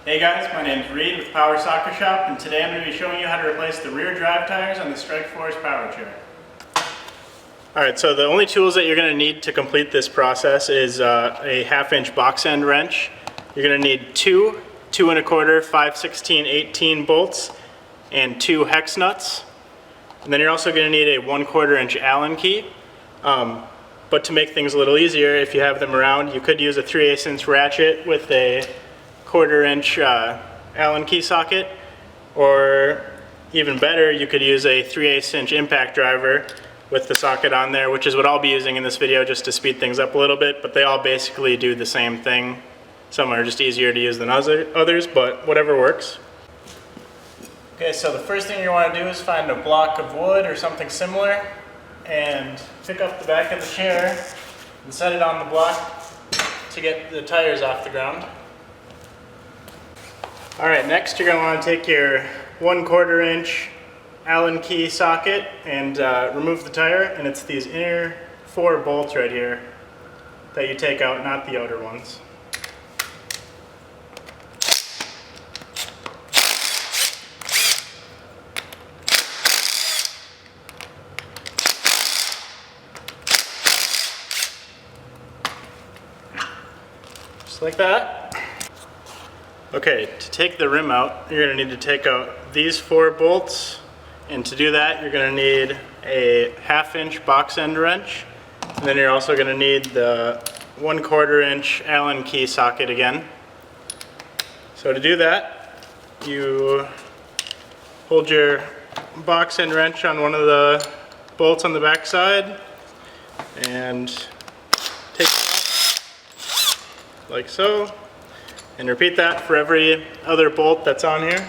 Hey guys, my name is Reed with Power Soccer Shop, and today I'm going to be showing you how to replace the rear drive tires on the StrikeForce power chair. Alright, so the only tools that you're going to need to complete this process is a 1/2-inch box end wrench. You're going to need two 2 1/4, 5/16, 18 bolts, and 2 hex nuts. And then you're also going to need a 1/4 inch Allen key. But to make things a little easier, if you have them around, you could use a 3/8 inch ratchet with a 1/4 inch Allen key socket, or even better, you could use a 3/8 inch impact driver with the socket on there, which is what I'll be using in this video just to speed things up a little bit, but they all basically do the same thing. Some are just easier to use than others, but whatever works. Okay, so the first thing you want to do is find a block of wood or something similar and pick up the back of the chair and set it on the block to get the tires off the ground. Alright, next you're going to want to take your 1/4 inch Allen key socket and remove the tire, and it's these inner 4 bolts right here that you take out, not the outer ones. Just like that. Okay, to take the rim out, you're going to need to take out these 4 bolts, and to do that you're going to need a 1/2 inch box end wrench, and then you're also going to need the 1/4 inch Allen key socket again. So to do that, you hold your box end wrench on one of the bolts on the back side and take it out like so. And repeat that for every other bolt that's on here.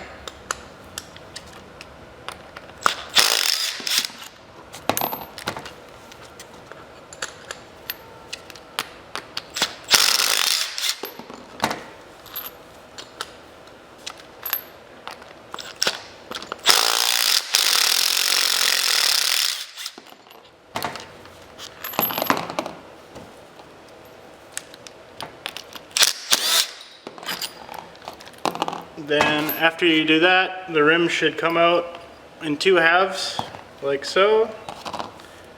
Then after you do that, the rim should come out in 2 halves, like so,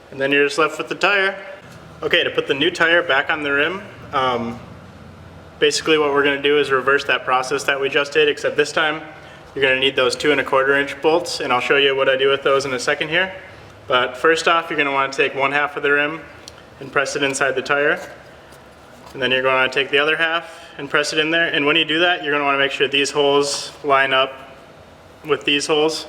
and then you're just left with the tire. Okay, to put the new tire back on the rim, basically what we're going to do is reverse that process that we just did, except this time you're going to need those 2 1/4 inch bolts, and I'll show you what I do with those in a second here. But first off, you're going to want to take 1/2 of the rim and press it inside the tire, and then you're going to take the other half and press it in there. And when you do that, you're going to want to make sure these holes line up with these holes,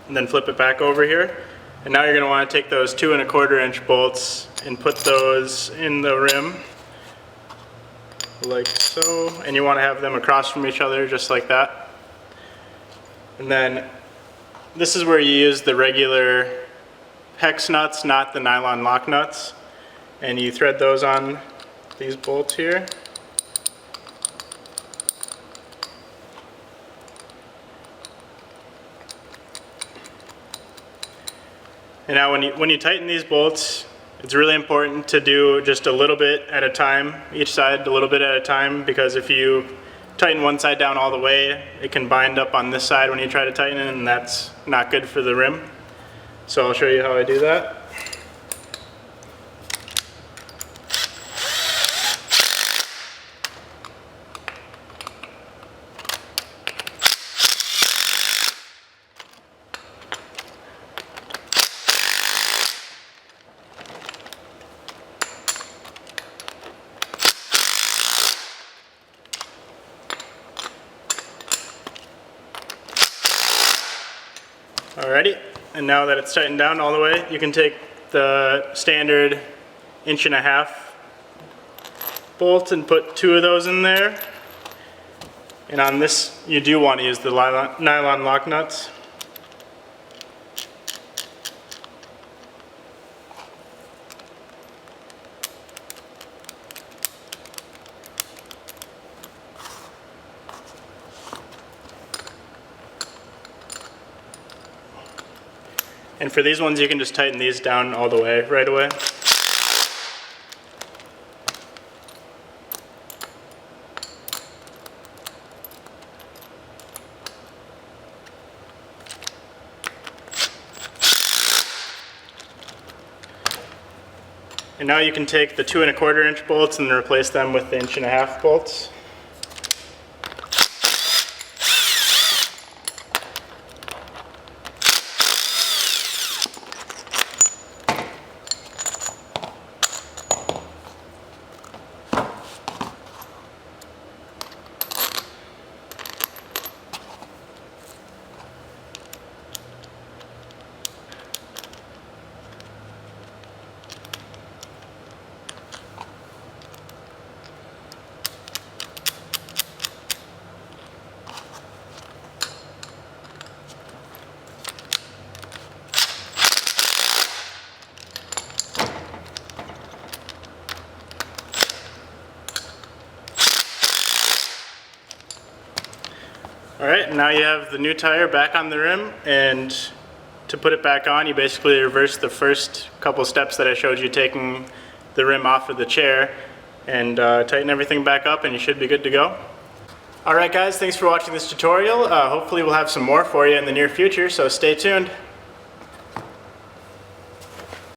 and then flip it back over here. And now you're going to want to take those 2 1/4 inch bolts and put those in the rim like so, and you want to have them across from each other just like that. And then this is where you use the regular hex nuts, not the nylon lock nuts, and you thread those on these bolts here. And now when you tighten these bolts, it's really important to do just a little bit at a time, each side a little bit at a time, because if you tighten one side down all the way, it can bind up on this side when you try to tighten it, and that's not good for the rim. So I'll show you how I do that. Alrighty, and now that it's tightened down all the way, you can take the standard 1.5 inch bolt and put 2 of those in there. And on this, you do want to use the nylon lock nuts. And for these ones, you can just tighten these down all the way right away. And now you can take the 2 1/4 inch bolts and replace them with the 1.5 inch bolts. Alright, now you have the new tire back on the rim, and to put it back on you basically reverse the first couple steps that I showed you, taking the rim off of the chair, and tighten everything back up and you should be good to go. Alright guys, thanks for watching this tutorial. Hopefully we'll have some more for you in the near future, so stay tuned.